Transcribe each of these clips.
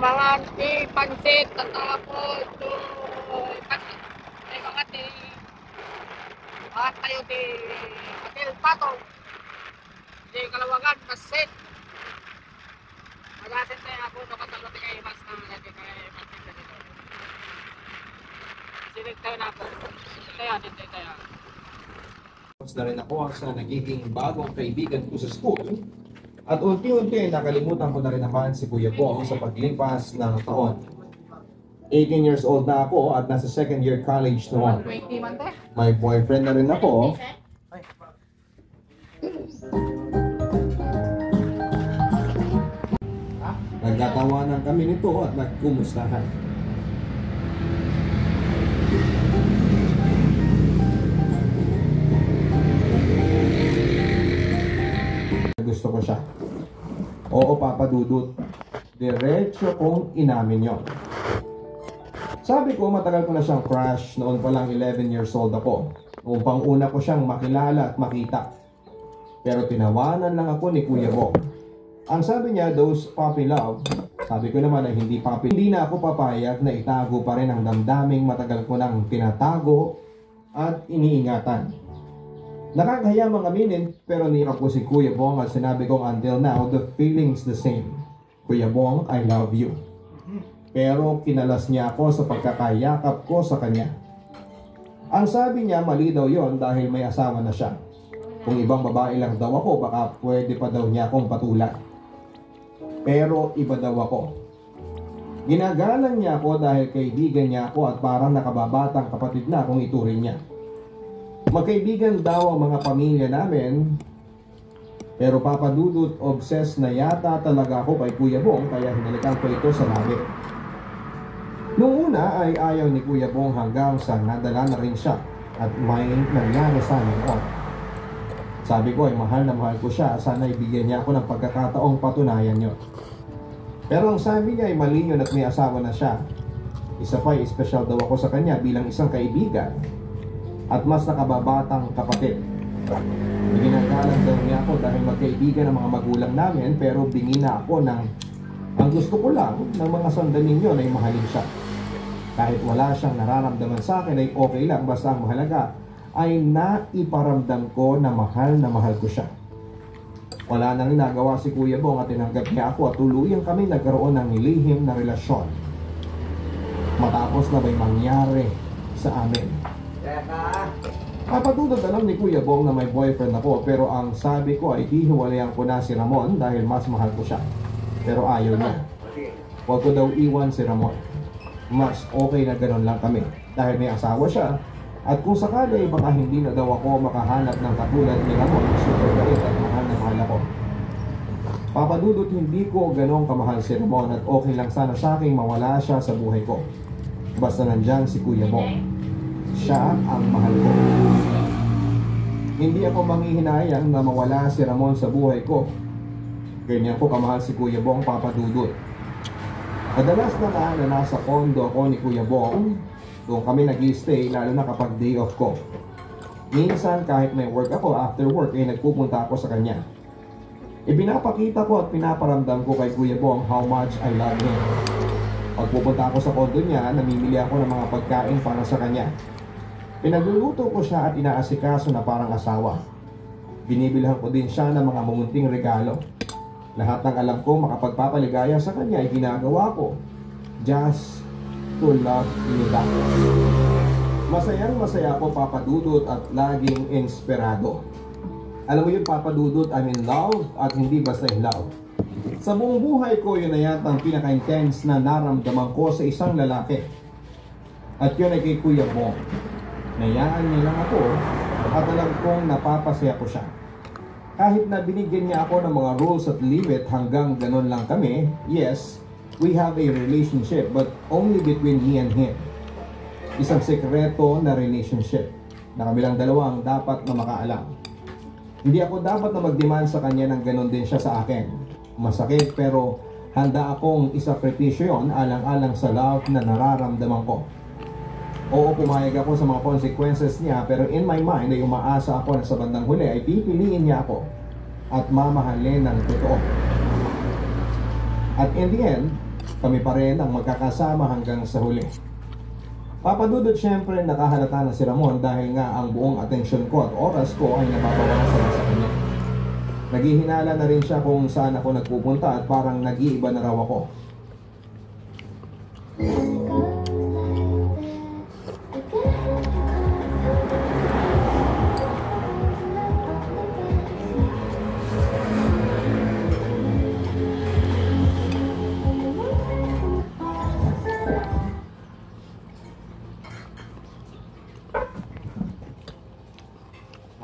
mga di pansit tatapos to ay mga di at tayo di hotel pato di Kalawagan pansit magasin tayo ako nakatalati kay mas na lagi kay pansit na dito sinig tayo na ako dito tayo na rin ako sa nagiging bagong kaibigan ko sa school. At unti-unti, nakalimutan ko na rin naman si Kuya Bong sa paglipas ng taon. 18 years old na ako at nasa second year college noon. May boyfriend na rin ako. Nagkatawanan kami nito at nagkumustahan. Gusto ko siya. Oo, Papa Dudut. Diretso kong inamin yon. Sabi ko, matagal ko na siyang crush noon pa lang 11 years old ako. Upang una ko siyang makilala at makita. Pero tinawanan lang ako ni Kuya Bong. Ang sabi niya, those puppy love. Sabi ko naman ay hindi puppy. Hindi na ako papayag na itago pa rin ang damdaming matagal ko nang tinatago at iniingatan. Nakakahiya mga aminin, pero nirap ko si Kuya Bong at sinabi kong until now, the feeling's the same. Kuya Bong, I love you. Pero kinalas niya ako sa pagkakayakap ko sa kanya. Ang sabi niya, mali daw yon dahil may asawa na siya. Kung ibang babae lang daw ako, baka pwede pa daw niya akong patulan. Pero iba daw ako. Ginagalang niya ako dahil kaibigan niya ako at parang nakababatang kapatid na akong ituring niya. Magkaibigan daw ang mga pamilya namin. Pero Papa Dudut, obsessed na yata talaga ako kay Kuya Bong, kaya hinalikan ko ito sa labi. Noong una ay ayaw ni Kuya Bong hanggang sa nadala na rin siya at may nangyari sa amin on. Sabi ko ay mahal na mahal ko siya, sana ibigyan niya ako ng pagkakataong patunayan yun. Pero ang sabi niya ay mali yun at may asawa na siya. Isa pa ay special daw ako sa kanya bilang isang kaibigan at mas nakababatang kapatid. Ginagalang daw niya ako dahil magkaibigan ang mga magulang namin, pero bingi na ako ng ang gusto ko lang ng mga sandaling yun ay mahalin siya. Kahit wala siyang nararamdaman sa akin ay okay lang, basta ang mahalaga ay naiparamdam ko na mahal ko siya. Wala nang ginagawa si Kuya Bong at tinanggap niya ako at tuluyan kami nagkaroon ng lihim na relasyon. Matapos na may mangyari sa amin. Papatudod alam ni Kuya Bong na may boyfriend ako, pero ang sabi ko ay hihiwalayan ko na si Ramon dahil mas mahal ko siya. Pero ayaw niya. Huwag ko daw iwan si Ramon. Mas okay na ganun lang kami dahil may asawa siya. At kung sakali baka hindi na daw ako makahanap ng katulad ni Ramon, super galit at mahal na mahal ako. Papadudot, hindi ko ganong kamahal si Ramon at okay lang sana sa akin mawala siya sa buhay ko. Basta nandyan si Kuya Bong. Siya ang mahal ko. Hindi ako manghihinayang na mawala si Ramon sa buhay ko. Ganyan ko kamahal si Kuya Bong, Papa Dudut. Madalas na nasa condo ako ni Kuya Bong. Doon kami nag-stay, lalo na kapag day off ko. Minsan kahit may work ako, after work ay nagpupunta ako sa kanya. Ibinapakita ko at pinaparamdam ko kay Kuya Bong how much I love him. Pag pupunta ako sa condo niya, namimili ako ng mga pagkain para sa kanya. Pinagluluto ko siya at inaasikaso na parang asawa. Binibilhan ko din siya ng mga mumunting regalo. Lahat ng alam ko makapagpapaligaya sa kanya ay ginagawa ko. Just to love you back. Masayang masaya ako, Papa Dudut, at laging inspirado. Alam mo yun, Papa Dudut, I'm in love at hindi basta in love. Sa buong buhay ko, yun na yata ang pinaka-intense na naramdaman ko sa isang lalaki. At yun ay kay Kuya Bong. Nayaan niya lang ako at alam kong napapasaya ko siya. Kahit na binigyan niya ako ng mga rules at limit hanggang ganun lang kami, yes, we have a relationship but only between me and him. Isang sekreto na relationship na kami lang dalawa ang dapat na makaalam. Hindi ako dapat na mag-demand sa kanya ng ganun din siya sa akin. Masakit pero handa akong isakripisyo yun alang-alang sa love na nararamdaman ko. Oo, pumayag ako sa mga consequences niya, pero in my mind ay umaasa ako na sa bandang huli ay pipiliin niya ako at mamahalin ng totoo. At in the end, Kami pa rin ang magkakasama hanggang sa huli. Papadudot, syempre nakahalata na si Ramon dahil nga ang buong atensyon ko at oras ko ay nababawasan sa kanya. Naghihinala na rin siya kung saan ako nagpupunta at parang nag-iiba na raw ako.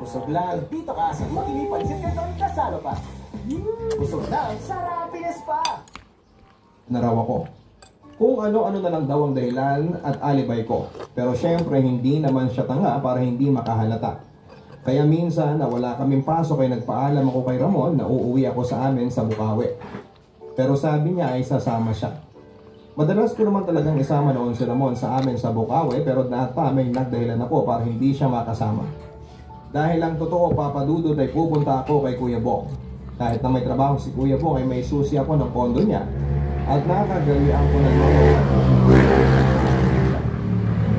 Busog lang, dito ka sa makinipan si Teto'y kasalo pa. Busog lang, sa Happiness pa. Naraw ako. Kung ano-ano na lang daw ang dahilan at alibay ko. Pero syempre hindi naman siya tanga para hindi makahalata. Kaya minsan na wala kaming pasok ay nagpaalam ako kay Ramon na uuwi ako sa amin sa Bukawi. Pero sabi niya ay sasama siya. Madalas ko naman talagang isama noon si Ramon sa amin sa Bukawi pero data may nagdahilan ako para hindi siya makasama. Dahil ang totoo, papadudod ay pupunta ako kay Kuya Bong. Kahit na may trabaho si Kuya Bong ay may susi ako ng pondo niya at nakagalian ko ng mga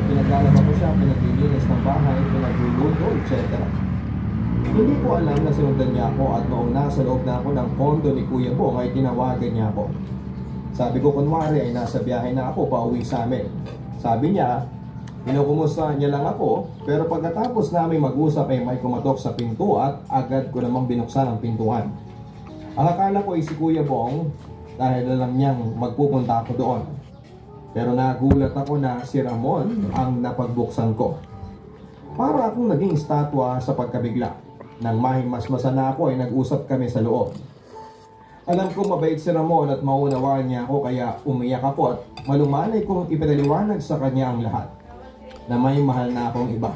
pinaglalaba ko siya, pinaglilinis ng bahay, pinagluluto, etc. Hindi ko alam na sinundan niya ako at noong nasa loob na ako ng pondo ni Kuya Bong ay tinawagan niya ako. Sabi ko kunwari ay nasa biyahe na ako pauwi sa amin. Sabi niya, kinukumusta niya lang ako, pero pagkatapos namin mag-usap ay may kumatok sa pinto at agad ko namang binuksan ang pintuan. Ang akala ko ay si Kuya Bong dahil alam niyang magpupunta ako doon. Pero nagulat ako na si Ramon ang napagbuksan ko. Para akong naging estatwa sa pagkabigla. Nang mahimasmasan na ako ay nag-usap kami sa loob. Alam ko mabait si Ramon at maunawaan niya ako kaya umiyak ako at malumanay kong ipinaliwanag sa kanya ang lahat. Na may mahal na akong iba.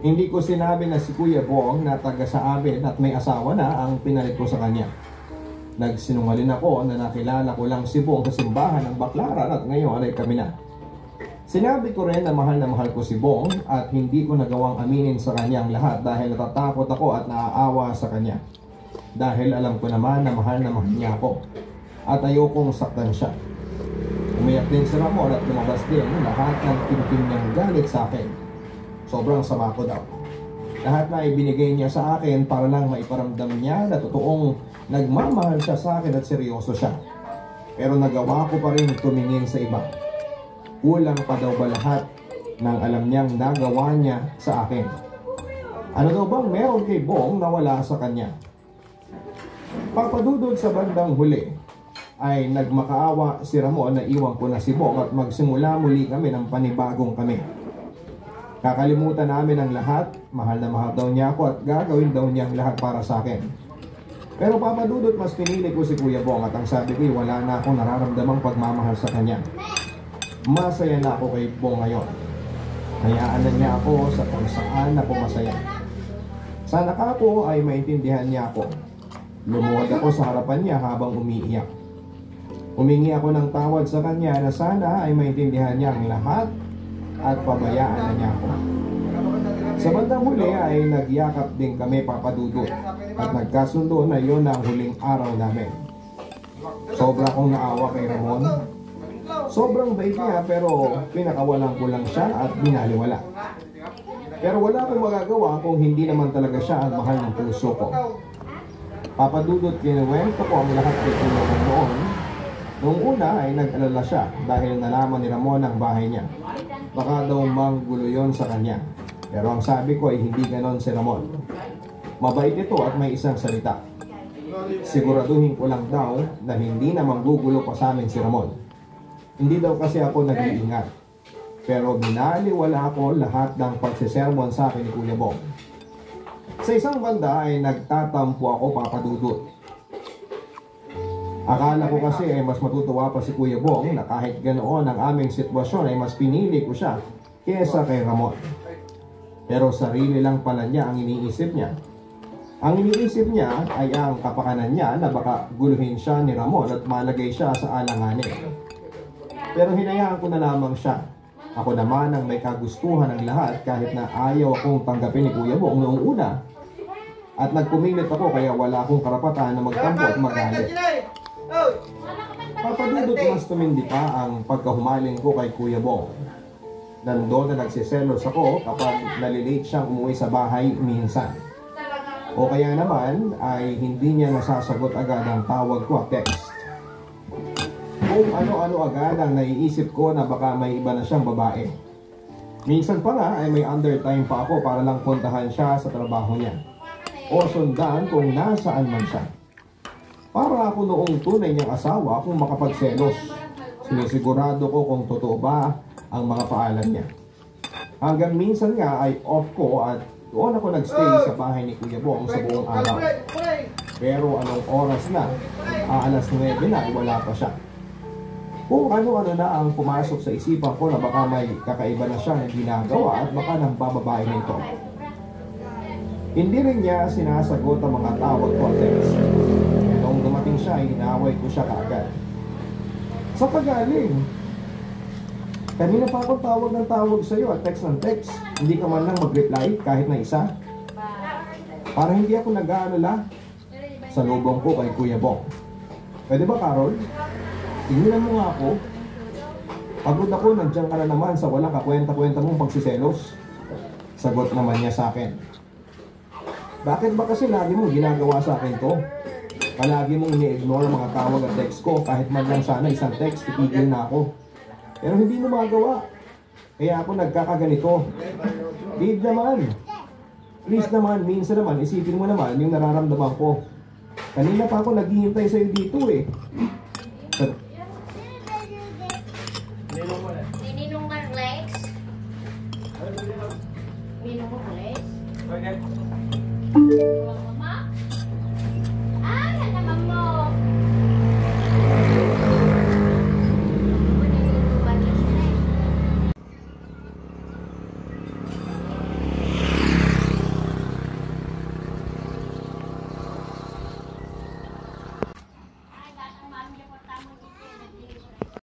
Hindi ko sinabi na si Kuya Bong na taga sa amin at may asawa na ang pinalit ko sa kanya. Nagsinungaling ako na nakilala ko lang si Bong sa simbahan ng Baclaran at ngayon ay kami na. Sinabi ko rin na mahal ko si Bong at hindi ko nagawang aminin sa kanya ang lahat dahil natatakot ako at naaawa sa kanya. Dahil alam ko naman na mahal niya ako at ayokong saktan siya. Umiyak din si Ramon at lumabas din lahat ng kinupin niyang galit sa akin. Sobrang sama ko daw. Lahat na ibinigay niya sa akin para lang maiparamdam niya na totoong nagmamahal siya sa akin at seryoso siya. Pero nagawa ko pa rin tumingin sa iba. Kulang pa daw ba lahat ng alam niyang nagawa niya sa akin? Ano daw bang meron kay Bong na wala sa kanya? Papadudod sa bandang huli ay nagmakaawa si Ramon na iwan ko na si Bong at magsimula muli kami ng panibagong kami. Kakalimutan namin ang lahat, mahal na mahal daw niya ako at gagawin daw niya ang lahat para sa akin. Pero papadudot mas pinili ko si Kuya Bong at ang sabi ko wala na akong nararamdamang pagmamahal sa kanya. Masaya na ako kay Bong ngayon. Hayaan na niya ako sa kung saan ako masaya. Sana ka po ay maintindihan niya ako. Lumuhod ako sa harapan niya habang umiiyak. Humingi ako ng tawad sa kanya na sana ay maintindihan niya ang lahat at pabayaan na niya ako. Sa bandang huli ay nagyakap din kami papadudot at nagkasundo na yon ang huling araw namin. Sobra akong naawa kay Ramon. Sobrang bait niya pero pinakawalan ko lang siya at binaliwala. Pero wala akong magagawa kung hindi naman talaga siya ang mahal ng puso ko. Papadudot kinuwento ko ang lahat kay Kuya Bong noon. Noong una ay nag-alala siya dahil nalaman ni Ramon ang bahay niya. Baka daw manggulo yon sa kanya. Pero ang sabi ko ay hindi ganon si Ramon. Mabait ito at may isang salita. Siguraduhin ko lang daw na hindi na manggugulo pa sa amin si Ramon. Hindi daw kasi ako nag-iingat. Pero binaliwala ako lahat ng pagsisermon sa akin ni Kuya Bong. Sa isang banda ay nagtatampo ako papadudot. Akala ko kasi ay mas matutuwa pa si Kuya Bong na kahit ganoon ang aming sitwasyon ay mas pinili ko siya kesa kay Ramon. Pero sarili lang pala niya ang iniisip niya. Ang iniisip niya ay ang kapakanan niya na baka guluhin siya ni Ramon at malagay siya sa alanganin. Pero hinayaan ko na lamang siya. Ako naman ang may kagustuhan ng lahat kahit na ayaw akong tanggapin ni Kuya Bong noong una. At nagpumilit ako kaya wala akong karapatan na magtampo at magalit. Papadudot mas tumindi pa ang pagkahumaling ko kay Kuya Bong. Nandoon na nagsiselos ako kapag nalilate siyang umuwi sa bahay minsan. O kaya naman ay hindi niya nasasagot agad ang tawag ko at text. Kung ano-ano agad ang naiisip ko na baka may iba na siyang babae. Minsan pa nga ay may undertime pa ako para lang puntahan siya sa trabaho niya. O sundan kung nasaan man siya. Para ako noong tunay niyang asawa kung makapagselos. Sinisigurado ko kung totoo ba ang mga paalam niya. Hanggang minsan nga ay off ko at doon ako nagstay sa bahay ni Kuya Bong sa buong araw. Pero anong oras na, alas 9 na ay wala pa siya. Kung ano-ano na ang pumasok sa isipan ko na baka may kakaiba na siyang ginagawa at baka nang bababae na ito. Hindi rin niya sinasagot ang mga tawag ko at text. E noong dumating siya, inaway ko siya kaagad. Sa kagaling, kanina pa ako tawag ng tawag sa iyo at text ng text. Hindi ka man lang mag-reply kahit na isa. Para hindi ako nag-aalala sa lubong ko kay Kuya Bong. Pwede ba, Carol? Tingnan mo nga ako. Pagod ako, nandiyan ka na naman sa walang kakwenta-kwenta mong pagsiselos. Sagot naman niya sa akin. Bakit ba kasi lagi mong ginagawa sa akin to? Palagi mong ini-ignore mga tawag at text ko. Kahit man lang sana isang text, itigil na ako. Pero hindi mo magawa. Kaya ako nagkakaganito. Babe naman. Please naman, minsan naman, isipin mo naman yung nararamdaman ko. Kanina pa ako naghihintay sa'yo dito eh. Ninong ng legs? Ninong ng legs? Okay. Wala